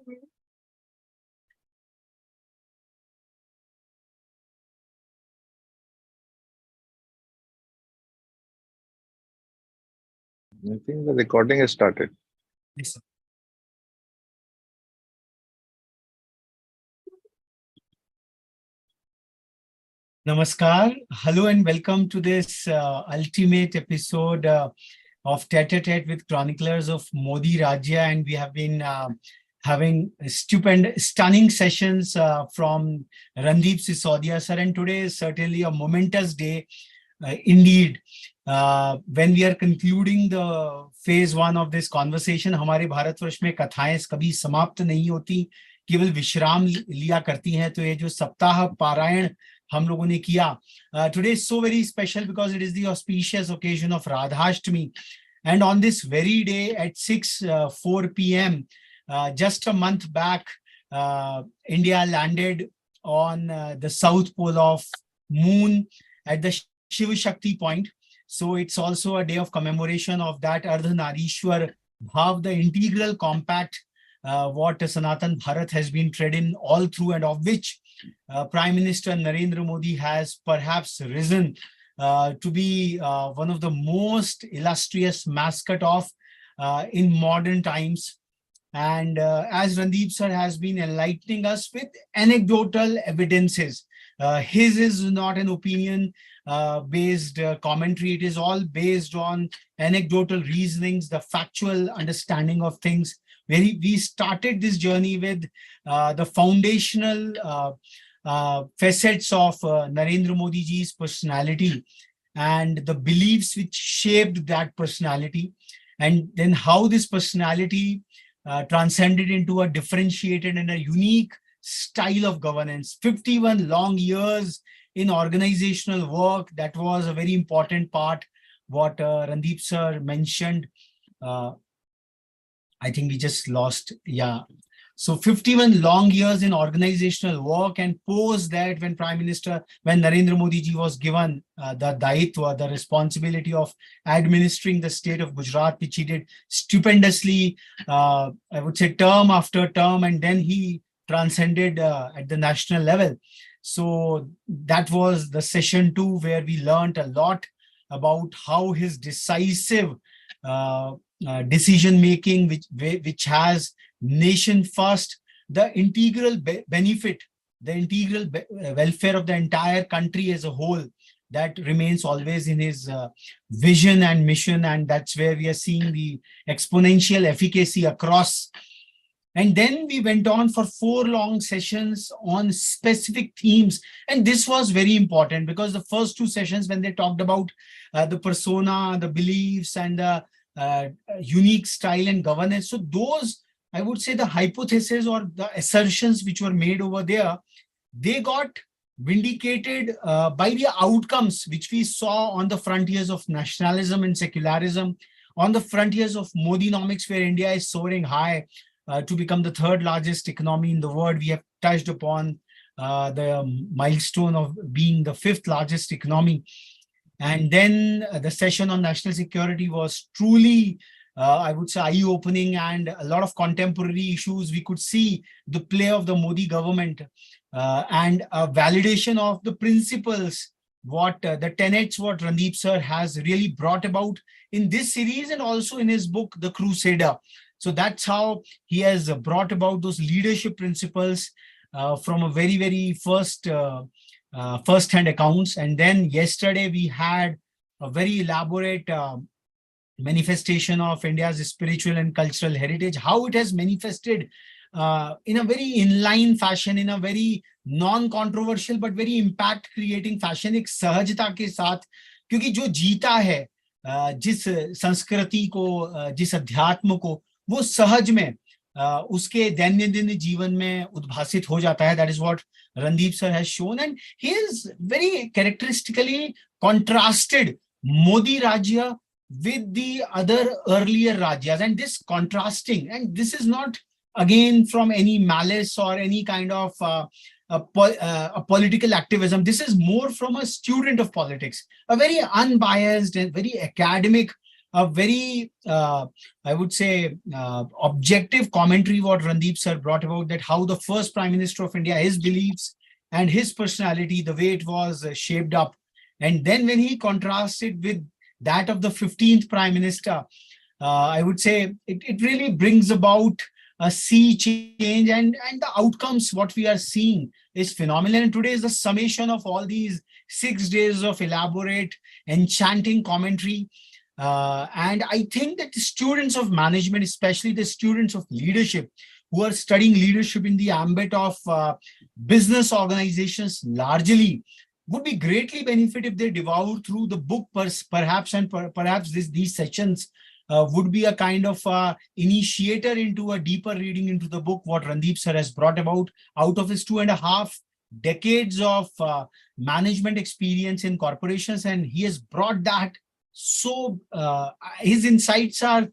I think the recording has started. Yes, sir. Namaskar. Hello and welcome to this ultimate episode of Tete-a-Tete with chroniclers of Modi Rajya. And we have been having stunning sessions from Randeep Sisodia, sir. And today is certainly a momentous day indeed. When we are concluding the phase one of this conversation, हमारे भारतवर्ष में कथाएं कभी समाप्त नहीं होती, केवल विश्राम लिया करती हैं. तो ये जो सप्ताह पारायण हम लोगों ने किया, today is so very special because it is the auspicious occasion of Radhashtami. And on this very day at 6:04 p.m., just a month back, India landed on the south pole of moon at the Shiva Shakti point. So it's also a day of commemoration of that Ardhanarishwar Bhav, the integral compact, what Sanatan Bharat has been treading all through, and of which Prime Minister Narendra Modi has perhaps risen to be one of the most illustrious mascot of in modern times. And as Randeep sir has been enlightening us with anecdotal evidences, his is not an opinion based commentary. It is all based on anecdotal reasonings, the factual understanding of things. We started this journey with the foundational facets of Narendra Modi ji's personality and the beliefs which shaped that personality, and then how this personality transcended into a differentiated and a unique style of governance. 51 long years in organizational work, that was a very important part, what Randeep sir mentioned. I think we just lost, yeah. So 51 long years in organizational work, and post that when Narendra Modi ji was given the daitwa, the responsibility of administering the state of Gujarat, which he did stupendously, I would say term after term, and then he transcended at the national level. So that was the session 2, where we learned a lot about how his decisive decision making, which has nation first, the integral benefit, the integral welfare of the entire country as a whole, that remains always in his vision and mission. And that's where we are seeing the exponential efficacy across. And then we went on for 4 long sessions on specific themes. And this was very important because the first 2 sessions, when they talked about the persona, the beliefs, and the unique style and governance, so those, I would say, the hypotheses or the assertions which were made over there, they got vindicated by the outcomes which we saw on the frontiers of nationalism and secularism, on the frontiers of Modinomics, where India is soaring high to become the 3rd largest economy in the world. We have touched upon the milestone of being the 5th largest economy. And then the session on national security was truly, I would say, eye-opening, and a lot of contemporary issues. We could see the play of the Modi government and a validation of the principles, what the tenets, what Randeep sir has really brought about in this series and also in his book, The Crusader. So that's how he has brought about those leadership principles from a very, very first-hand accounts. And then yesterday we had a very elaborate manifestation of India's spiritual and cultural heritage, how it has manifested in a very inline fashion, in a very non-controversial but very impact-creating fashion, एक सहजता के साथ, क्योंकि जो जीता है जिस संस्कृति को, जिस अध्यात्म को, वो सहज में उसके दैनंदिन जीवन में उद्भासित हो जाता है. That is what Randeep sir has shown, and he is very characteristically contrasted Modi Rajya with the other earlier Rajyas. And this contrasting, and this is not again from any malice or any kind of a political activism. This is more from a student of politics, a very unbiased and very academic a very, I would say, objective commentary what Randeep sir brought about, that how the first Prime Minister of India, his beliefs and his personality, the way it was shaped up. And then when he contrasted with that of the 15th Prime Minister, I would say it really brings about a sea change, and the outcomes, what we are seeing is phenomenal. And today is the summation of all these 6 days of elaborate, enchanting commentary. And I think that the students of management, especially the students of leadership who are studying leadership in the ambit of business organizations largely, would be greatly benefit if they devour through the book, perhaps, and perhaps these sessions would be a kind of initiator into a deeper reading into the book, what Randeep sir has brought about out of his 2.5 decades of management experience in corporations. And he has brought that. So his insights are,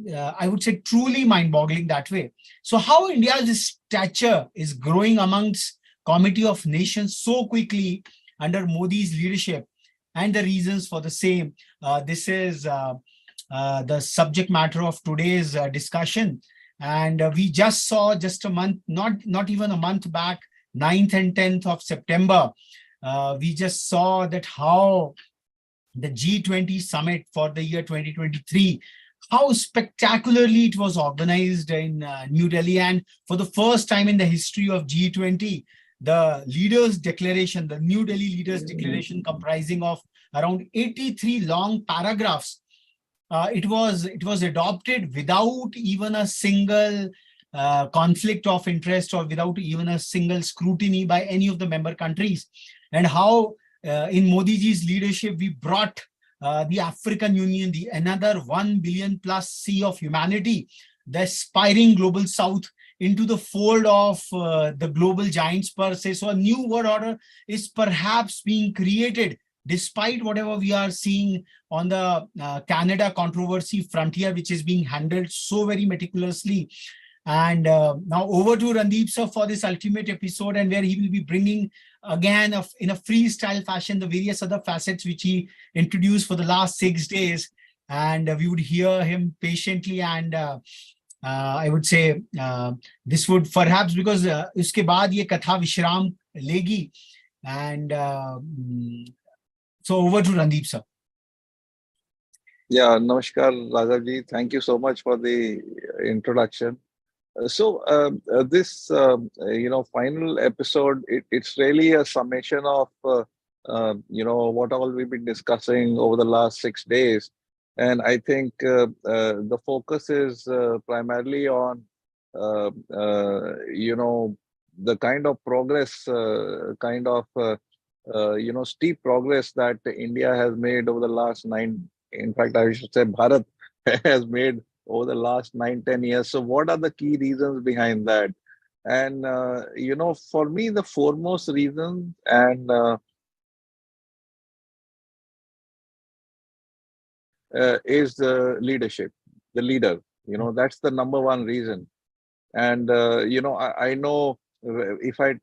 I would say, truly mind-boggling that way. So how India's stature is growing amongst Committee of Nations so quickly under Modi's leadership, and the reasons for the same. This is the subject matter of today's discussion. And we just saw just a month, not even a month back, 9th and 10th of September, we just saw that how the G20 summit for the year 2023, how spectacularly it was organized in New Delhi. And for the first time in the history of G20, the leaders' declaration, the New Delhi leaders' declaration, comprising of around 83 long paragraphs, it was adopted without even a single conflict of interest, or without even a single scrutiny by any of the member countries. And how in Modi ji's leadership we brought the African Union, the another 1 billion plus sea of humanity, the aspiring global south, into the fold of the global giants per se. So a new world order is perhaps being created, despite whatever we are seeing on the Canada controversy frontier, which is being handled so very meticulously. And now over to Randeep sir for this ultimate episode, and where he will be bringing again in a freestyle fashion the various other facets which he introduced for the last 6 days. And we would hear him patiently. And I would say this would perhaps, because uske baad ye katha vishram legi. And so over to Randeep sir. Yeah, Namaskar, Raghavji. Thank you so much for the introduction. This final episode, it's really a summation of what all we've been discussing over the last 6 days. And I think the focus is primarily on the kind of progress, steep progress that India has made over the last nine. In fact, I should say Bharat has made over the last 9, 10 years. So, what are the key reasons behind that? And for me, the foremost reason, and is the leadership, the leader. That's the number one reason. And I know if I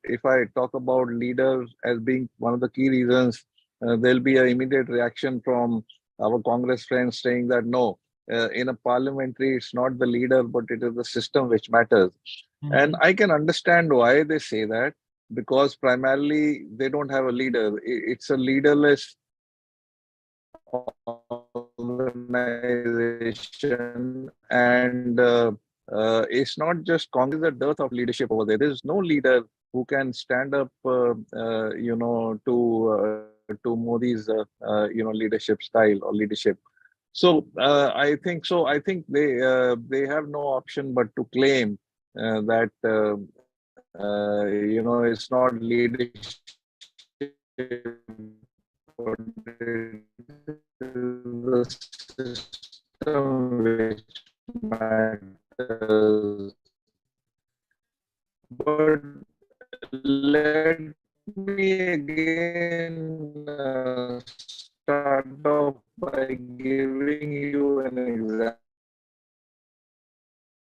talk about leaders as being one of the key reasons, there'll be an immediate reaction from our Congress friends saying that no, in a parliamentary, it's not the leader, but it is the system which matters. And I can understand why they say that, because primarily they don't have a leader. It's a leaderless organization, and it's not just Congress, the dearth of leadership over there. There's no leader who can stand up, to Modi's, leadership style or leadership. So I think they have no option but to claim that it's not leadership, but the system which matters. But let me again start off by giving you an example.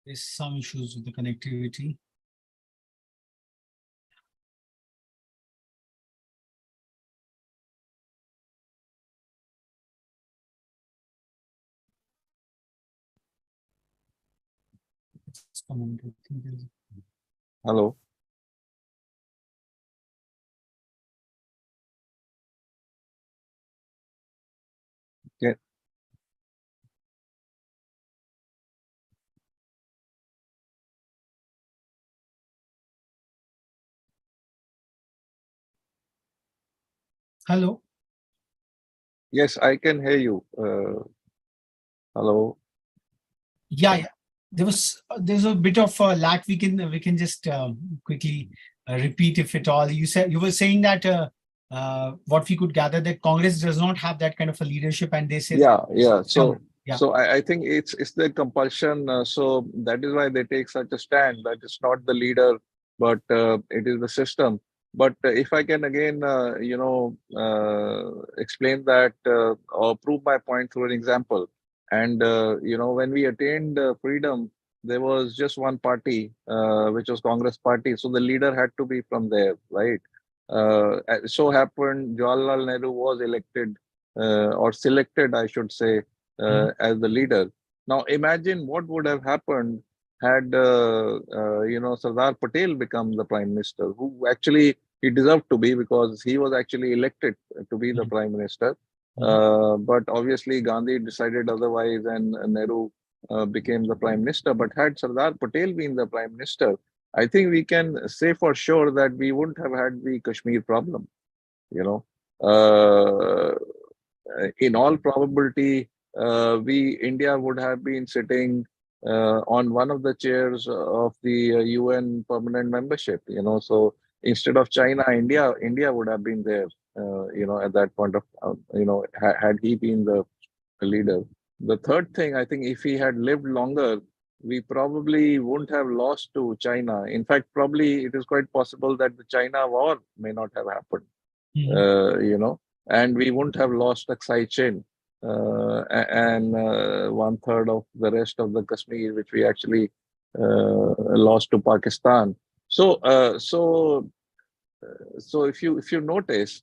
There's some issues with the connectivity. Just a moment. I think there's Hello. Can, Hello. yes, I can hear you. Hello. Yeah, yeah. There's a bit of lag. We can just quickly repeat if at all. You were saying that what we could gather that Congress does not have that kind of a leadership, and they say that Yeah, yeah. someone. So, Yeah. I think it's the compulsion. So that is why they take such a stand that it's not the leader, but it is the system. But if I can again, explain that or prove my point through an example, and when we attained freedom, there was just one party, which was Congress Party. So the leader had to be from there, right? It so happened Jawaharlal Nehru was elected or selected, I should say, Mhm. as the leader. Now, imagine what would have happened had Sardar Patel become the prime minister, who actually he deserved to be because he was actually elected to be the Mhm. prime minister. Mhm. But obviously, Gandhi decided otherwise, and Nehru became the prime minister. But had Sardar Patel been the prime minister, I think we can say for sure that we wouldn't have had the Kashmir problem. You know, uh, in all probability, we India would have been sitting on one of the chairs of the UN permanent membership. So instead of China, India would have been there. At that point of had he been the leader. The third thing, I think, if he had lived longer, we probably wouldn't have lost to China. In fact, probably it is quite possible that the China war may not have happened Mhm. uh, you know, and we wouldn't have lost Aksai Chin and one third of the rest of the Kashmir, which we actually lost to Pakistan. So, so if you notice,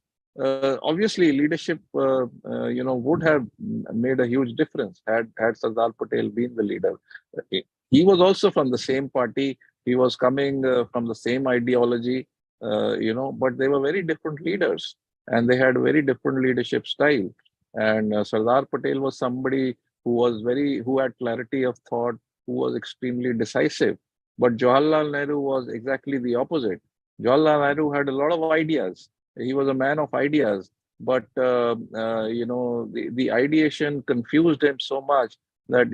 obviously leadership, would have made a huge difference had Sardar Patel been the leader. He was also from the same party. He was coming from the same ideology, but they were very different leaders, and they had very different leadership style. And Sardar Patel was somebody who had clarity of thought, who was extremely decisive. But Jawaharlal Nehru was exactly the opposite. Jawaharlal Nehru had a lot of ideas. He was a man of ideas, but the ideation confused him so much that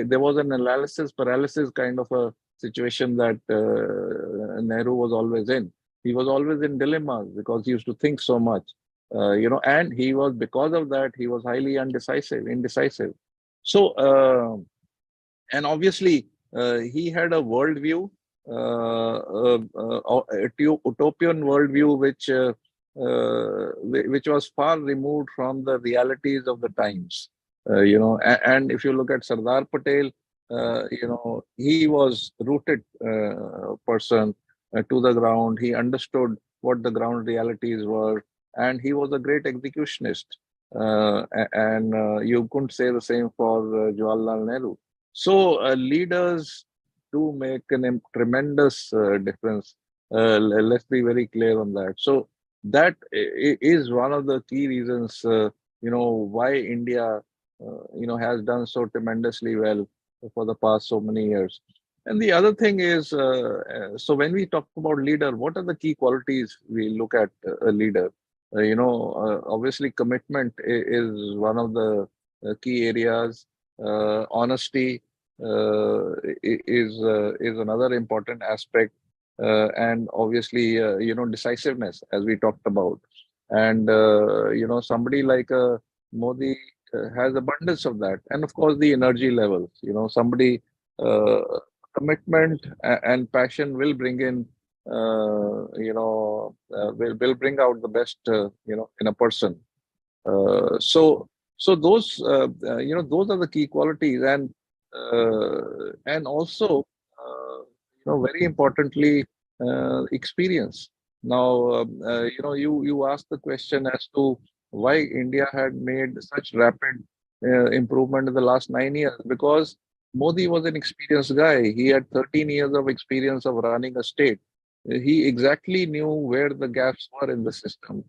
there was an analysis paralysis kind of a situation that Nehru was always in. He was always in dilemmas because he used to think so much, and he was because of that he was highly indecisive. So. And obviously he had a worldview, utopian worldview, which was far removed from the realities of the times. And if you look at Sardar Patel, he was rooted person to the ground. He understood what the ground realities were, and he was a great executionist. And you couldn't say the same for Jawaharlal Nehru. So leaders do make tremendous difference. Let's be very clear on that. So that is one of the key reasons, why India, has done so tremendously well for the past so many years. And the other thing is, so when we talk about leader, what are the key qualities we look at a leader? Obviously commitment is one of the key areas. Honesty is another important aspect, and obviously decisiveness, as we talked about. And somebody like Modi has abundance of that, and of course the energy levels. Somebody uh, commitment and passion will bring in will bring out the best in a person. So those are the key qualities, and also very importantly, experience. Now, you asked the question as to why India had made such rapid improvement in the last 9 years, because Modi was an experienced guy. He had 13 years of experience of running a state. He exactly knew where the gaps were in the system.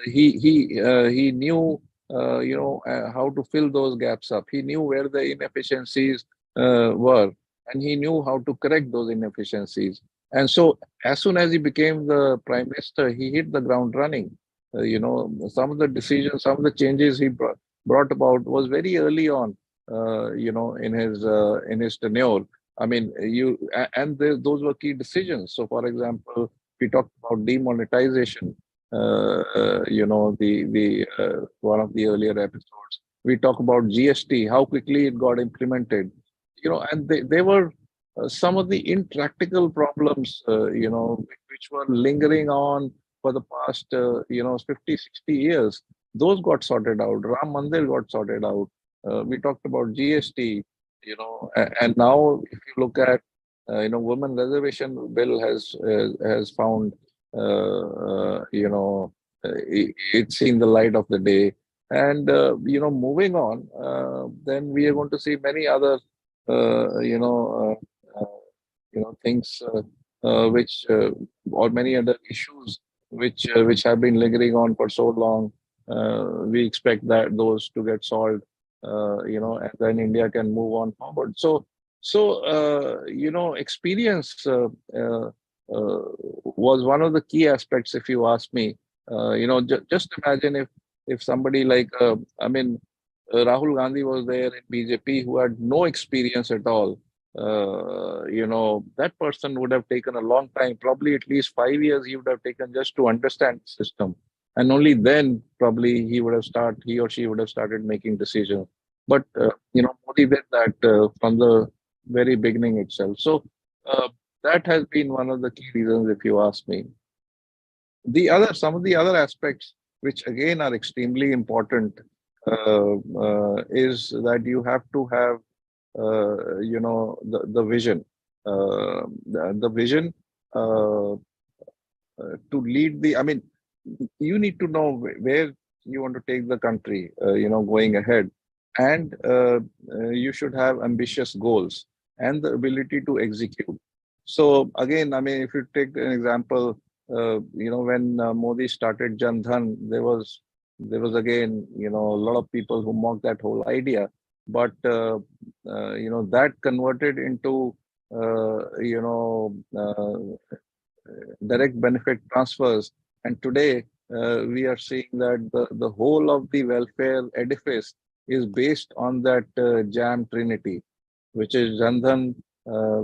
He knew how to fill those gaps up. He knew where the inefficiencies were, and he knew how to correct those inefficiencies. And so, as soon as he became the prime minister, he hit the ground running. Some of the decisions, some of the changes he brought about was very early on. In his tenure. I mean, those were key decisions. So, for example, we talked about demonetization. The one of the earlier episodes. We talk about GST, how quickly it got implemented. And they were some of the impractical problems, which were lingering on for the past, 50, 60 years. Those got sorted out. Ram Mandir got sorted out. We talked about GST, and now if you look at, women reservation bill has found, it's seen the light of the day. And, moving on, then we are going to see many other, uh, you know, uh, things which or many other issues which have been lingering on for so long. We expect that those to get solved, and then India can move on forward. So experience was one of the key aspects, if you ask me. Just imagine if somebody like, Rahul Gandhi was there in BJP who had no experience at all. That person would have taken a long time, probably at least 5 years he would have taken just to understand the system. And only then probably he or she would have started making decisions. But, Modi did that from the very beginning itself. So that has been one of the key reasons, if you ask me. Some of the other aspects, which again are extremely important, is that you have to have, the vision. The vision uh, to lead I mean, you need to know where you want to take the country, going ahead. And you should have ambitious goals and the ability to execute. So again, I mean, if you take an example, when Modi started Jan Dhan, there was again, a lot of people who mocked that whole idea. But that converted into direct benefit transfers. And today, we are seeing that the whole of the welfare edifice is based on that jam trinity, which is Jandhan,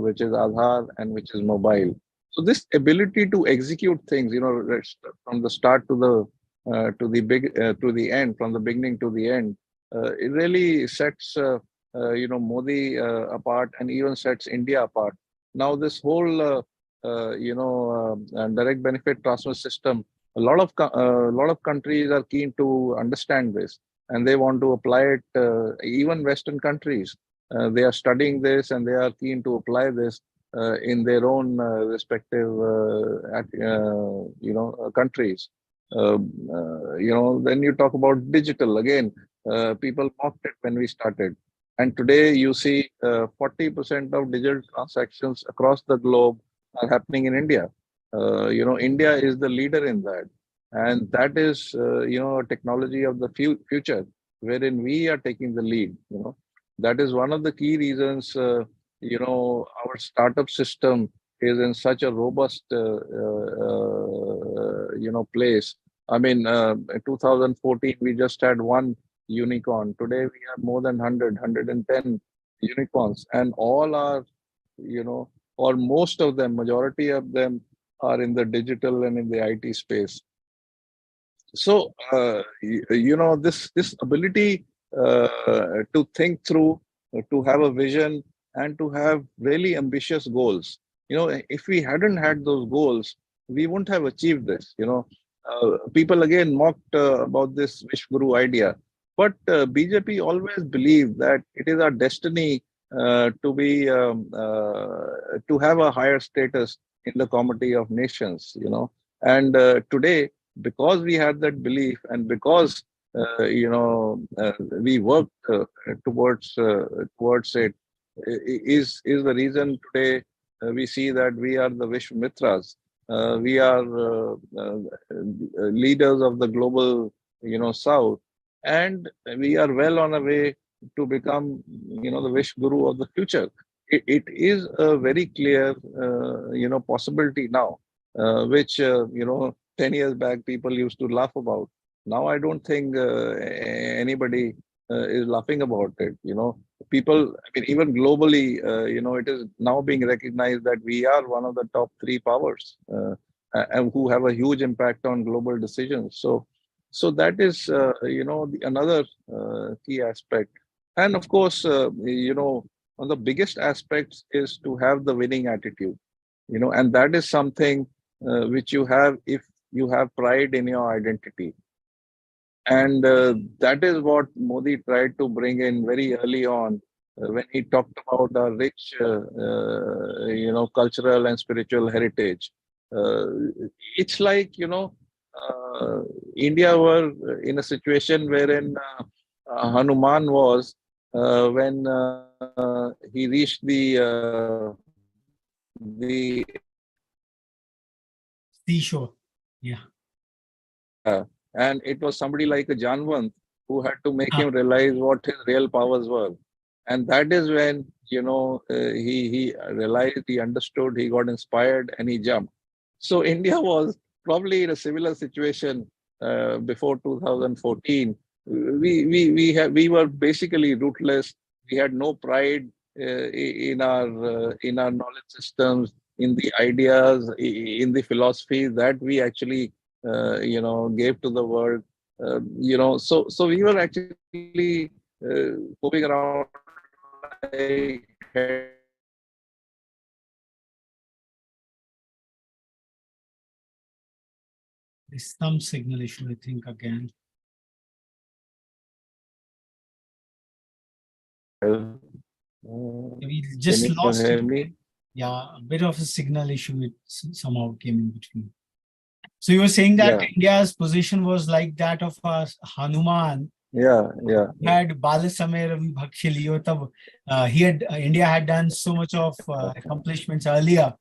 which is Aadhaar, and which is mobile. So this ability to execute things, from the start to the end, from the beginning to the end, it really sets Modi apart, and even sets India apart. Now this whole direct benefit transfer system, a lot of countries are keen to understand this, and they want to apply it. Even Western countries, they are studying this, and they are keen to apply this in their own respective countries. Then you talk about digital again. People mocked it when we started, and today you see 40% of digital transactions across the globe are happening in India. India is the leader in that, and that is a technology of the future, wherein we are taking the lead. That is one of the key reasons. Our startup system is in such a robust, place. I mean, in 2014 we just had one unicorn. Today we have more than 110 unicorns, and all are, or most of them, majority of them are in the digital and in the IT space. So this ability to think through, to have a vision, and to have really ambitious goals. If we hadn't had those goals, we wouldn't have achieved this. People again mocked about this Wish Guru idea, but BJP always believed that it is our destiny to have a higher status in the comity of nations. And today, because we had that belief, and because we worked towards it, is the reason today we see that we are the Vishwamitras. We are leaders of the global, South, and we are well on our way to become, the Vish Guru of the future. It is a very clear, possibility now, which 10 years back people used to laugh about. Now I don't think anybody is laughing about it. People, I mean, even globally, it is now being recognized that we are one of the top three powers, and who have a huge impact on global decisions. So that is, another key aspect. And of course, one of the biggest aspects is to have the winning attitude, and that is something which you have if you have pride in your identity. And that is what Modi tried to bring in very early on when he talked about our rich, cultural and spiritual heritage. Uh, it's like, India were in a situation wherein Hanuman was when he reached the Seashore. Yeah. Yeah, and it was somebody like a Janwant who had to make Ah, him realize what his real powers were, and that is when he realized, he understood, he got inspired, and he jumped. So India was probably in a similar situation before 2014. We were basically rootless. We had no pride in our knowledge systems, in the ideas, in the philosophy that we actually gave to the world. So we were actually moving around like there's some signal issue, I think, again. We can just you lost hear it me? again. Yeah, a bit of a signal issue. It somehow came in between. So you were saying that Yeah, India's position was like that of a Hanuman yeah, yeah, who had Balasamay Ravi Bhakshiliyo. India had done so much of accomplishments earlier,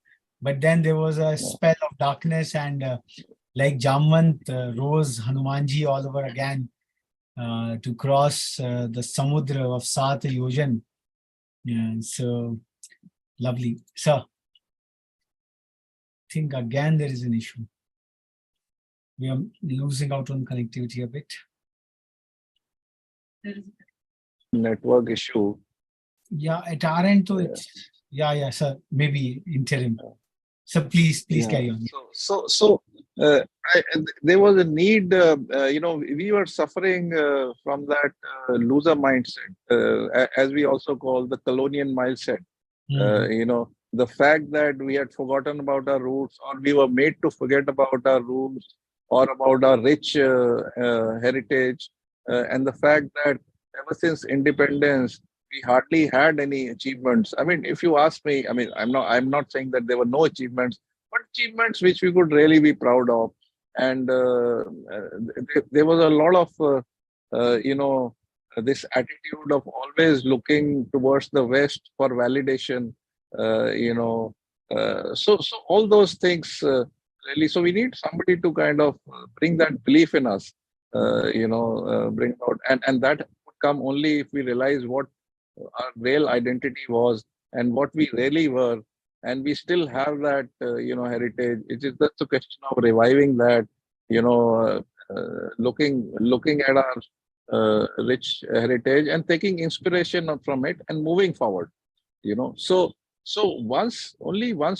but then there was a spell of darkness, and like Jamwant rose Hanumanji all over again to cross the Samudra of Sat Yojan. Yeah, so lovely. So I think again there is an issue. We are losing out on connectivity a bit. network issue. Yeah, at our end, though, Yeah, it's yeah, sir. Maybe interim. So please yeah. carry on. So there was a need. We were suffering from that loser mindset, as we also call the colonial mindset. Mhm. The fact that we had forgotten about our roots, or we were made to forget about our roots, or about our rich heritage, and the fact that ever since independence we hardly had any achievements. I mean, if you ask me, I mean, I'm not saying that there were no achievements, but achievements which we could really be proud of. And there was a lot of this attitude of always looking towards the west for validation. So all those things, really, so we need somebody to kind of bring that belief in us, bring about, and that would come only if we realize what our real identity was and what we really were. And we still have that heritage. It is just a question of reviving that, you know looking at our rich heritage and taking inspiration from it and moving forward. So once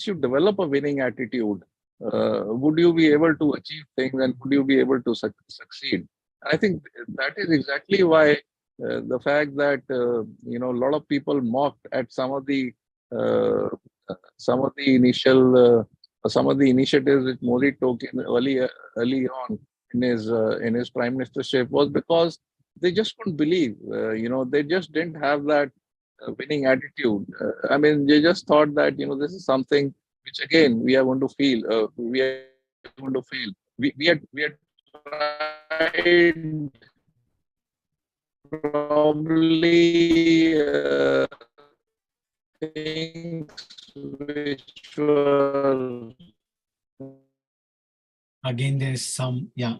you develop a winning attitude, would you be able to achieve things, and would you be able to succeed. I think that is exactly why the fact that a lot of people mocked at uh, some of the initiatives which Modi took in early on in his prime ministership, was because they just couldn't believe. They just didn't have that winning attitude. I mean, they just thought that this is something which again we are going to feel. We are going to fail. We had tried probably things which were Again, there's some, yeah.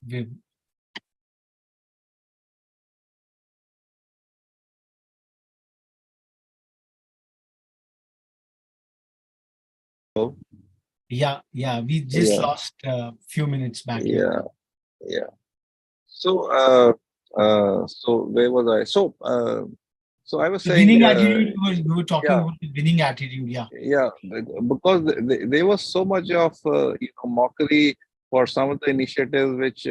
we- yeah, we just yeah, lost a few minutes back. Yeah. yeah, yeah. So, so where was I? So I was The saying, winning attitude, you were talking yeah, about the winning attitude. Yeah. yeah, because there was so much of mockery for some of the initiatives which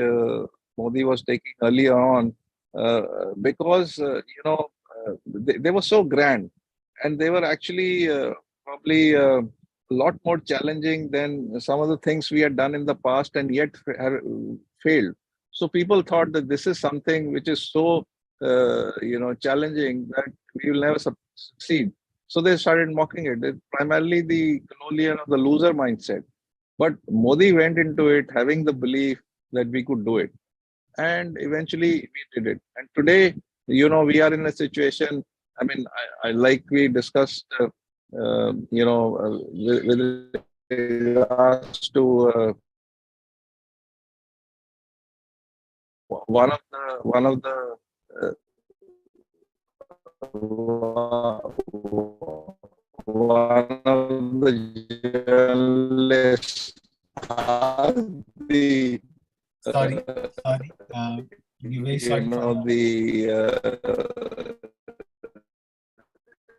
Modi was taking earlier on, uh, because they were so grand, and they were actually probably a lot more challenging than some of the things we had done in the past, and yet failed. So people thought that this is something which is so challenging that we will never succeed. So they started mocking it. It's primarily the colonial or the loser mindset. But Modi went into it having the belief that we could do it. And eventually we did it. And today, we are in a situation, I mean, I like we discussed, with regards to one of the uh, one of the journalists asked the Sorry, uh, sorry. We're very sorry for that.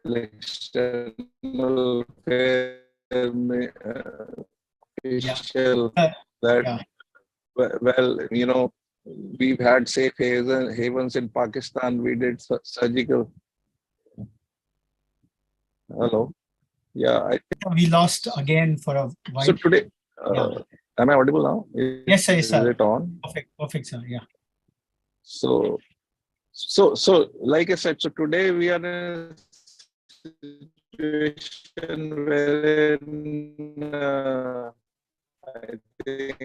the external affair Yeah. official Uh, that, yeah. well, we've had safe havens in Pakistan. We did surgical. Hello. Yeah. We lost again for a So while. today, Yeah. am I audible now? Yes, sir. Yes, Is sir. it on? Perfect. Perfect, sir. Yeah. So, so, like I said, so today we are in a situation wherein I think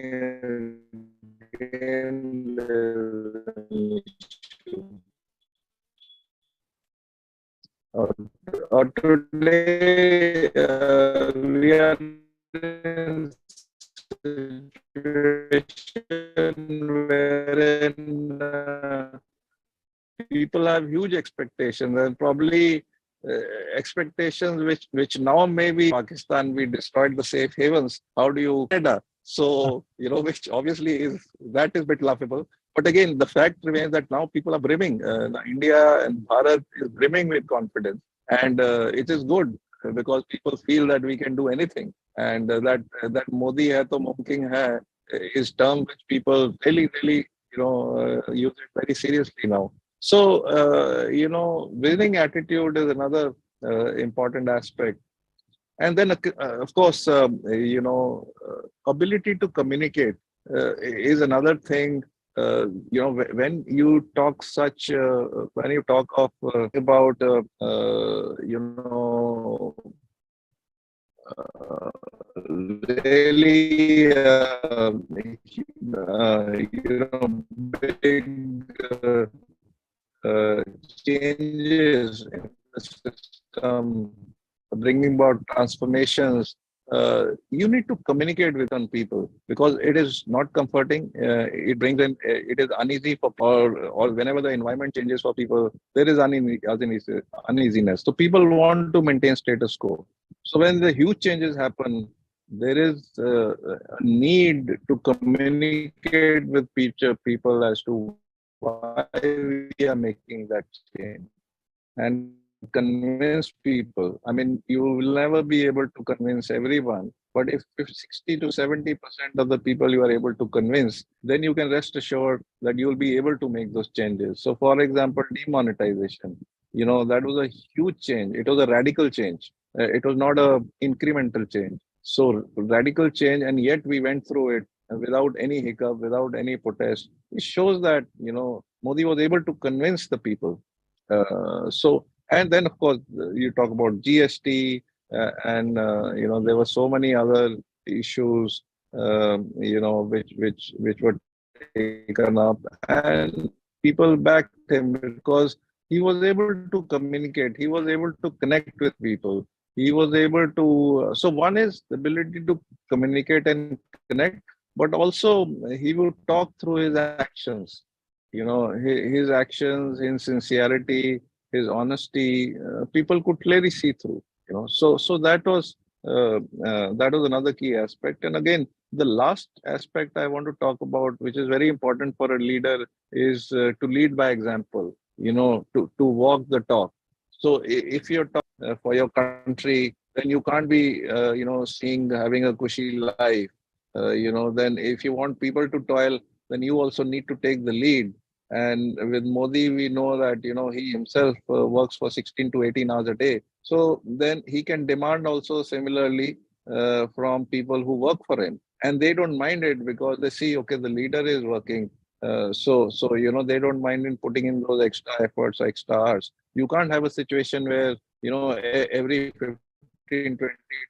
again there's an issue. Or, or today we are in situation wherein people have huge expectations, and probably expectations which now maybe Pakistan, we destroyed the safe havens. How do you Canada? So which obviously that is a bit laughable. But again, the fact remains that now people are brimming. India and Bharat is brimming with confidence, and it is good because people feel that we can do anything, and that Modi hai to mumkin hai is term which people really use it very seriously now. So, winning attitude is another important aspect. And then, of course, ability to communicate is another thing. When you talk when you talk of about, really, big uh, changes in the system, bringing about transformations, you need to communicate with on people because it is not comforting. It brings in, it is uneasy for, or whenever the environment changes for people, there is uneasiness. So people want to maintain status quo. So when the huge changes happen, there is a need to communicate with people as to why we are making that change and convince people. I mean, you will never be able to convince everyone, but if 60 to 70% of the people you are able to convince, then you can rest assured that you will be able to make those changes. So, for example, demonetization, that was a huge change. It was a radical change. It was not a incremental change. So, radical change, and yet we went through it without any hiccup, without any protest. It shows that, Modi was able to convince the people. And then of course you talk about GST, and there were so many other issues, which were taken up, and people backed him because he was able to communicate. He was able to connect with people. He was able to. So one is the ability to communicate and connect, but also he would talk through his actions. His actions, his sincerity, his honesty. People could clearly see through. So that was another key aspect. And again, the last aspect I want to talk about, which is very important for a leader, is to lead by example. To walk the talk. So if you're talking for your country, then you can't be seeing having a cushy life. Then if you want people to toil, then you also need to take the lead. And with Modi, we know that he himself works for 16 to 18 hours a day. So then he can demand also similarly from people who work for him, and they don't mind it because they see, okay, the leader is working. So they don't mind in putting in those extra efforts, extra hours. You can't have a situation where every 15, 20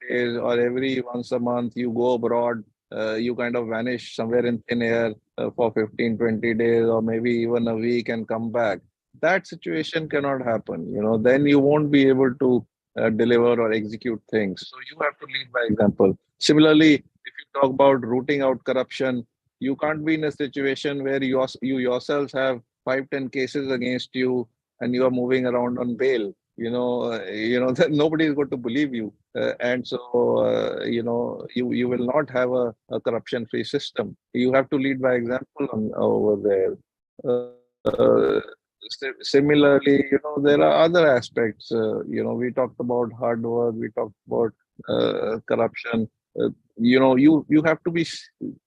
days or every once a month you go abroad. You kind of vanish somewhere in thin air for 15, 20 days or maybe even a week and come back. That situation cannot happen. Then you won't be able to deliver or execute things. So you have to lead by example. Similarly, if you talk about rooting out corruption, you can't be in a situation where you yourselves have 5, 10 cases against you and you are moving around on bail. That nobody is going to believe you. And so, you will not have a corruption-free system. You have to lead by example over there. Similarly, there are other aspects. We talked about hard work. We talked about corruption. You have to be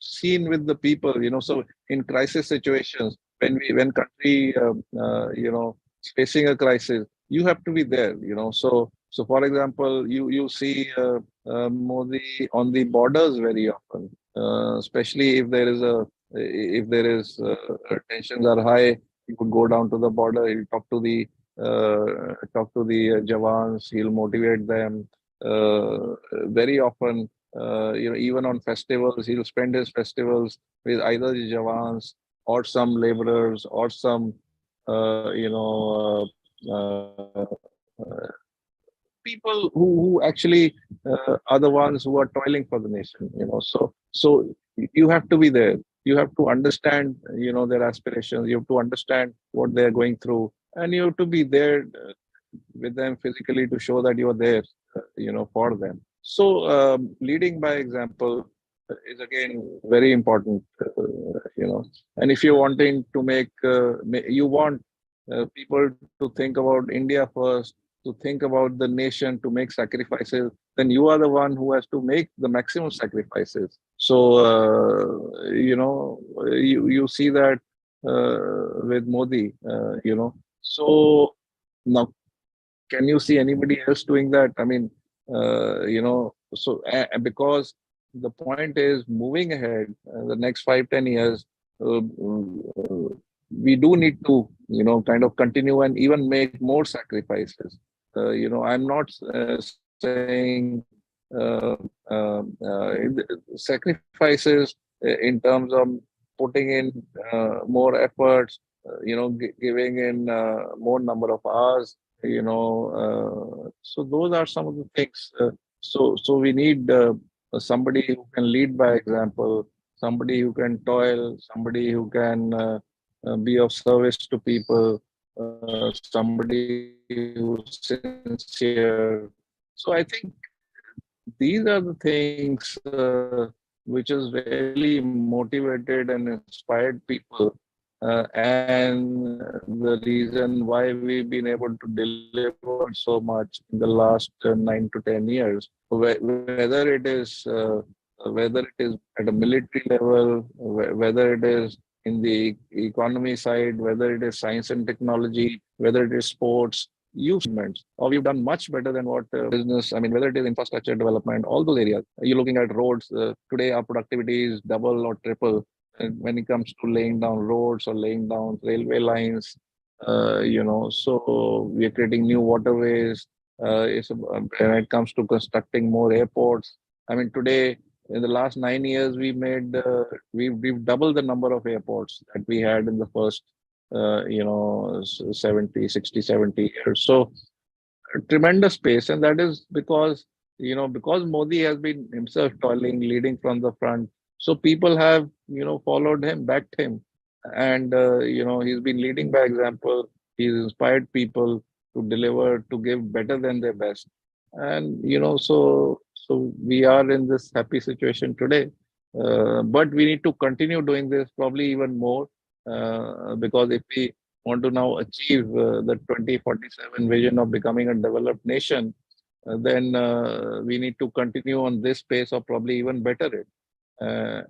seen with the people. So in crisis situations, when country is facing a crisis, you have to be there. So for example, you see Modi on the borders very often, especially if there is tensions are high. He would go down to the border. He'll talk to the Jawans. He'll motivate them. Very often, even on festivals, he'll spend his festivals with either the Jawans or some laborers or some people who actually are the ones who are toiling for the nation. So you have to be there. You have to understand their aspirations. You have to understand what they are going through, and you have to be there with them physically to show that you are there for them. So leading by example is again very important. And if you're wanting to you want people to think about India first, to think about the nation, to make sacrifices, then you are the one who has to make the maximum sacrifices. So you see that with Modi. So now, can you see anybody else doing that? I mean, because the point is moving ahead, the next 5, 10 years, we do need to, kind of continue and even make more sacrifices. I'm not saying sacrifices in terms of putting in more efforts, giving in more number of hours, so those are some of the things. So we need somebody who can lead by example, somebody who can toil, somebody who can be of service to people, somebody who's sincere. So I think these are the things which has really motivated and inspired people, and the reason why we've been able to deliver so much in the last 9 to 10 years. Whether it is at a military level, whether it is in the economy side, whether it is science and technology, whether it is sports, you've seen achievements, or we've done much better than what business, I mean, whether it is infrastructure development, all those areas. You're looking at roads. Today, our productivity is double or triple when it comes to laying down roads or laying down railway lines. So we are creating new waterways. When it comes to constructing more airports. I mean, today, in the last 9 years, we've doubled the number of airports that we had in the first 70, 60, 70 years. So tremendous pace, and that is because because Modi has been himself toiling, leading from the front. So people have followed him, backed him, and he's been leading by example. He's inspired people to deliver, to give better than their best, and so we are in this happy situation today. But we need to continue doing this, probably even more, because if we want to now achieve the 2047 vision of becoming a developed nation, then we need to continue on this pace or probably even better it.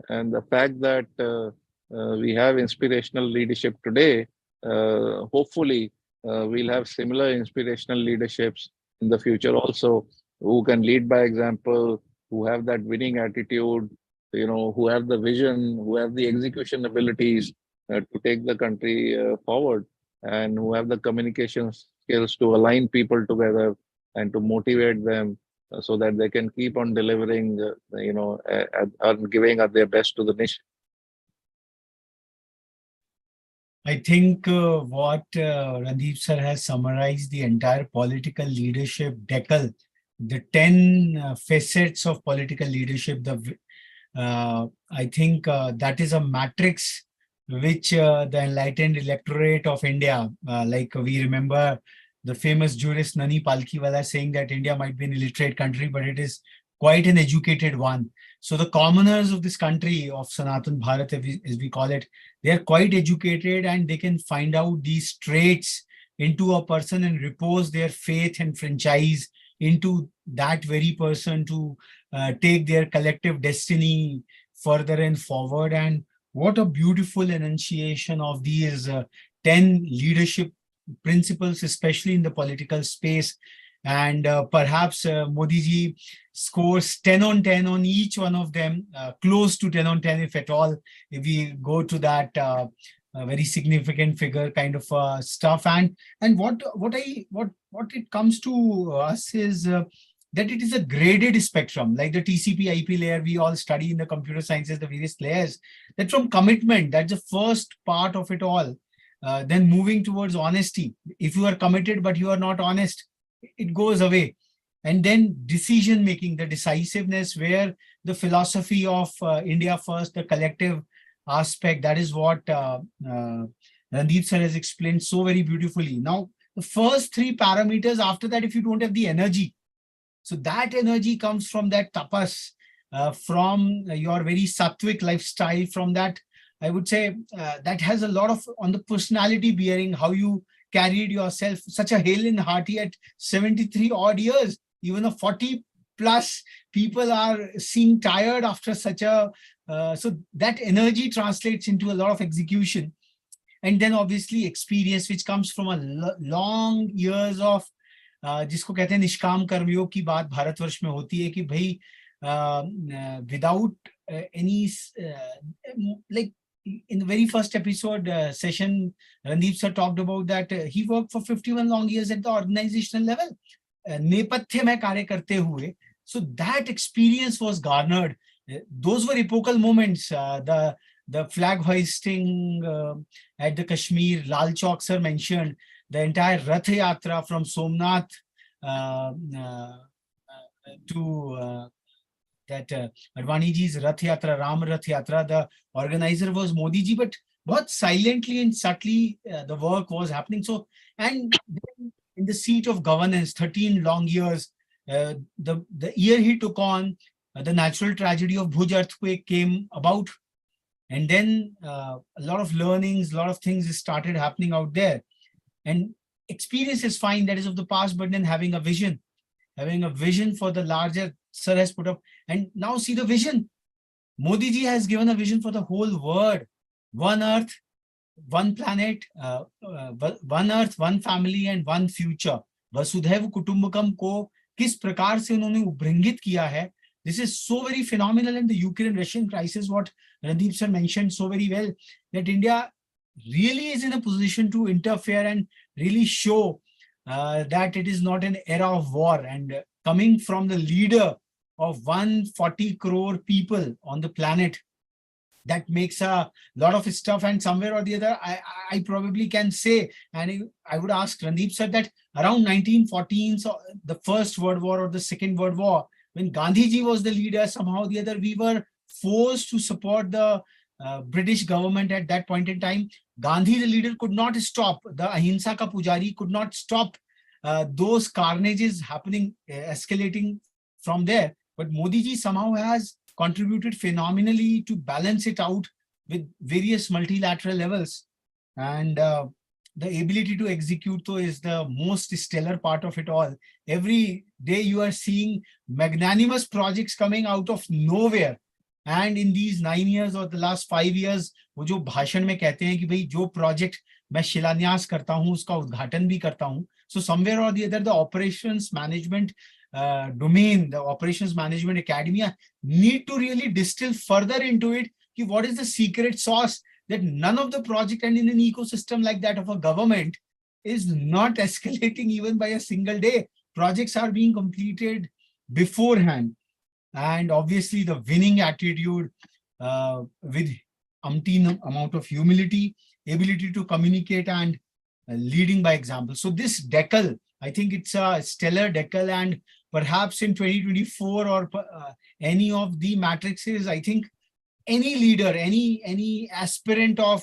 And the fact that we have inspirational leadership today, hopefully we'll have similar inspirational leaderships in the future also, who can lead by example, who have that winning attitude, who have the vision, who have the execution abilities to take the country forward, and who have the communication skills to align people together and to motivate them so that they can keep on delivering, and giving their best to the nation. I think what Randeep sir has summarized the entire political leadership decal, the 10 facets of political leadership. I think that is a matrix which the enlightened electorate of India, like we remember the famous jurist Nani Palkhiwala saying that India might be an illiterate country, but it is quite an educated one. So the commoners of this country, of Sanatan Bharat, as we call it, they are quite educated and they can find out these traits into a person and repose their faith and franchise into that very person to take their collective destiny further and forward. And what a beautiful enunciation of these 10 leadership principles, especially in the political space. And perhaps Modi ji scores 10 on 10 on each one of them, close to 10 on 10 if at all, if we go to that very significant figure kind of stuff. And what it comes to us is that it is a graded spectrum, like the TCP IP layer we all study in the computer sciences, the various layers, that from commitment, that's the first part of it all. Then moving towards honesty. If you are committed but you are not honest, it goes away. And then decision making, the decisiveness, where the philosophy of India first, the collective aspect, that is what Randeep sir has explained so very beautifully. Now, the first three parameters, after that, if you don't have the energy, so that energy comes from that tapas, from your very sattvic lifestyle, from that, I would say, that has a lot of on the personality bearing, how you carried yourself, such a hale and hearty at 73 odd years. Even a 40 plus people are seeing tired after such a, so that energy translates into a lot of execution. And then obviously experience, which comes from a long years of, जिसको कहते हैं निष्काम कर्मयोग की बात भारतवर्ष में होती है कि भाई without any like in the very first episode session, Randeep sir talked about that he worked for 51 long years at the organizational level, नेपथ्य में कार्य करते हुए. So that experience was garnered. Those were epochal moments. The flag hoisting at the Kashmir, Lal Chowk sir mentioned, the entire Rath Yatra from Somnath to that Advani ji's Rath Yatra, Ram Rath Yatra, the organizer was Modi ji, but what silently and subtly the work was happening. So, and in the seat of governance, 13 long years, the year he took on, the natural tragedy of Bhuj earthquake came about. And then a lot of learnings, a lot of things started happening out there. And experience is fine, that is of the past, but then having a vision for the larger, sir has put up. And now see the vision. Modi ji has given a vision for the whole world. One earth, one planet, one earth, one family and one future. Vasudhaiv Kutumbakam को किस प्रकार से उन्होंने उद्बृंगित किया है. This is so very phenomenal. In the Ukraine-Russian crisis, what Randeep sir mentioned so very well, that India really is in a position to interfere and really show that it is not an era of war. And coming from the leader of 140 crore people on the planet, that makes a lot of stuff. And somewhere or the other, I probably can say, and I would ask Randeep sir, that around 1914, so the First World War or the Second World War, when Gandhiji was the leader, somehow or the other, we were forced to support the British government at that point in time. Gandhi, the leader, could not stop. The Ahimsa ka Pujari could not stop those carnages happening, escalating from there. But Modi ji somehow has contributed phenomenally to balance it out with various multilateral levels. And the ability to execute, though, is the most stellar part of it all. Every day you are seeing magnanimous projects coming out of nowhere. And in these 9 years or the last 5 years, वो जो भाषण में कहते हैं कि भाई जो project मैं शिलान्यास करता हूं उसका उद्घाटन भी करता हूं. So somewhere or the other, the operations management domain, the operations management academia need to really distill further into it. What is the secret sauce that none of the project, and in an ecosystem like that of a government, is not escalating even by a single day. Projects are being completed beforehand. And obviously the winning attitude with umpteen amount of humility, ability to communicate, and leading by example. So this decal, I think it's a stellar decal, and perhaps in 2024 or any of the matrices, I think any leader, any aspirant of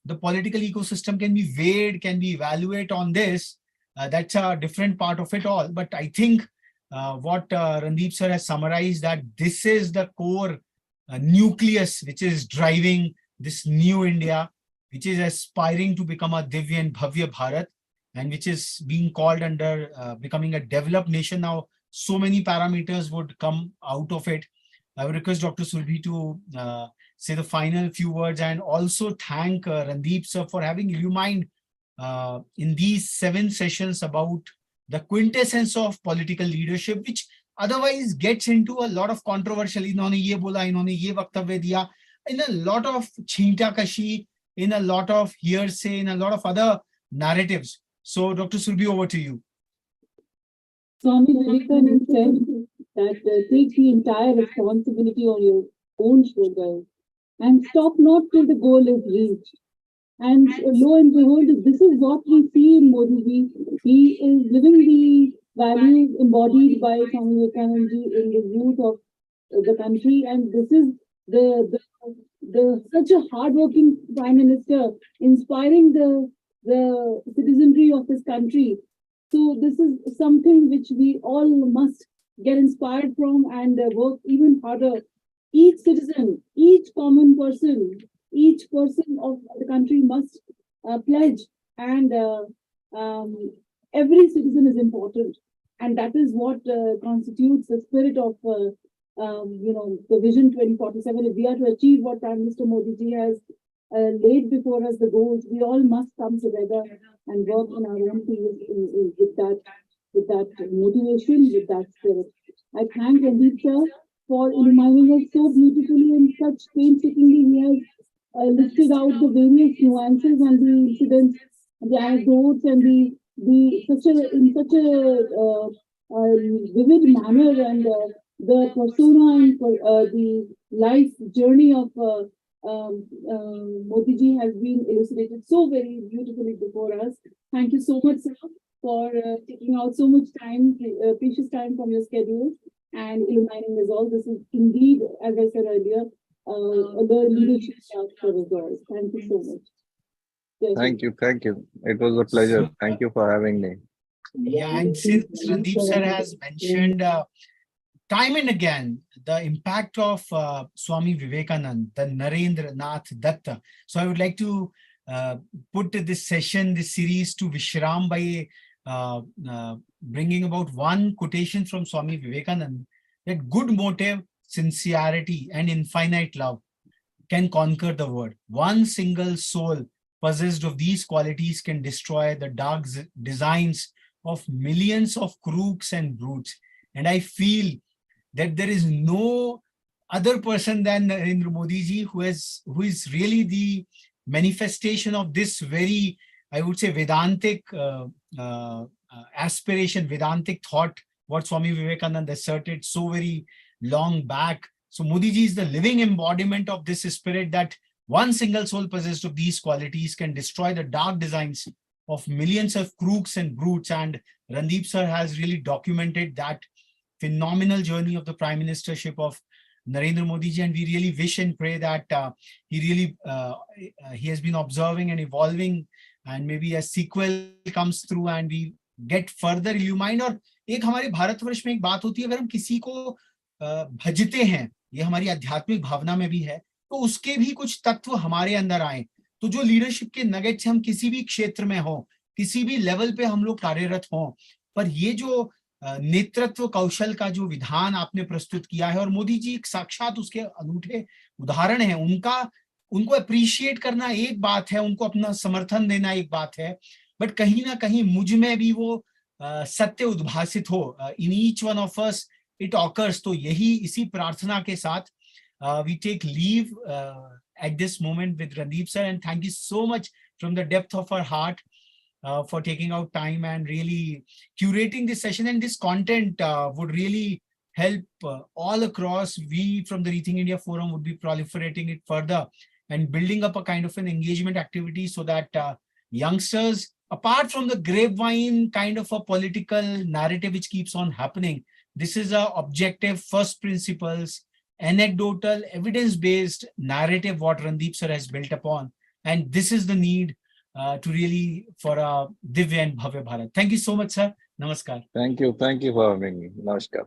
the political ecosystem can be weighed, can be evaluated on this. That's a different part of it all. But I think what Randeep sir has summarized, that this is the core nucleus which is driving this new India, which is aspiring to become a Divya and Bhavya Bharat, and which is being called under becoming a developed nation. Now, so many parameters would come out of it. I would request Dr. Surbhi to say the final few words, and also thank Randeep sir for having illumined in these 7 sessions about the quintessence of political leadership, which otherwise gets into a lot of controversial, इन्होंने ये बोला, इन्होंने ये वक्तव्य दिया, in a lot of छींटाकशी, in a lot of hearsay, in a lot of other narratives. So, Dr. Surbhi, over to you. Swami Vivekananda said that take the entire responsibility on your own shoulders and stop not till the goal is reached. And lo and behold, this is what we see in Modi ji. He is living the values embodied by Swami Vivekananda ji in the youth of the country, and this is the such a hardworking prime minister, inspiring the citizenry of his country. So this is something which we all must get inspired from and work even harder. Each citizen, each common person, each person of the country must pledge, and every citizen is important, and that is what constitutes the spirit of the Vision 2047. If we are to achieve what Prime Minister Modi ji has laid before us, the goals, we all must come together and work in our own fields with that motivation, with that spirit. I thank Randeep sir for illumining us so beautifully and such painstakingly. He has listed out the various nuances and the incidents, and the anecdotes, and in such a vivid manner, and the persona and the life journey of Modi ji has been elucidated so very beautifully before us. Thank you so much, sir, for taking out so much time, precious time from your schedule, and illumining us all. This is indeed, as I said earlier, the leadership for the girls. Thank you so much. Yes, Thank you. Thank you. It was a pleasure. Thank you for having me. Yeah, and since Randeep sir has mentioned time and again the impact of Swami Vivekananda, the Narendra Nath Datta. So I would like to put this session, this series to Vishram by bringing about one quotation from Swami Vivekananda, that good motive, sincerity, and infinite love can conquer the world. One single soul possessed of these qualities can destroy the dark designs of millions of crooks and brutes. And I feel that there is no other person than Narendra Modi ji who is really the manifestation of this very, I would say, Vedantic aspiration, Vedantic thought, what Swami Vivekananda asserted so very long back, So Modi ji is the living embodiment of this spirit, that one single soul possessed of these qualities can destroy the dark designs of millions of crooks and brutes. And Randeep sir has really documented that phenomenal journey of the Prime Ministership of Narendra Modi ji, and we really wish and pray that he has been observing and evolving, and maybe a sequel comes through and we get further illumined. और एक हमारे भारतवर्ष में एक बात होती है, अगर हम किसी को भजते हैं, ये हमारी आध्यात्मिक भावना में भी है, तो उसके भी कुछ तत्व हमारे अंदर आए, तो जो लीडरशिप के नगेट्स हम किसी भी क्षेत्र में हो, किसी भी लेवल पे हम लोग कार्यरत हों, पर ये जो नेतृत्व कौशल का जो विधान आपने प्रस्तुत किया है, और मोदी जी एक साक्षात उसके अनूठे उदाहरण है, उनको अप्रिशिएट करना एक बात है, उनको अपना समर्थन देना एक बात है, बट कहीं ना कहीं मुझ में भी वो सत्य उद्भासित हो, in each one of us it occurs. तो यही इसी प्रार्थना के साथ we take leave at this moment with Randeep sir, and thank you so much from the depth of our heart for taking out time and really curating this session. And this content would really help all across. We from the Rethink India Forum would be proliferating it further and building up a kind of an engagement activity, so that youngsters, apart from the grapevine kind of a political narrative which keeps on happening, this is a objective, first principles, anecdotal, evidence-based narrative what Randeep sir has built upon. And this is the need to really for a Divya and Bhavya Bharat. Thank you so much, sir. Namaskar. Thank you for having me. Namaskar.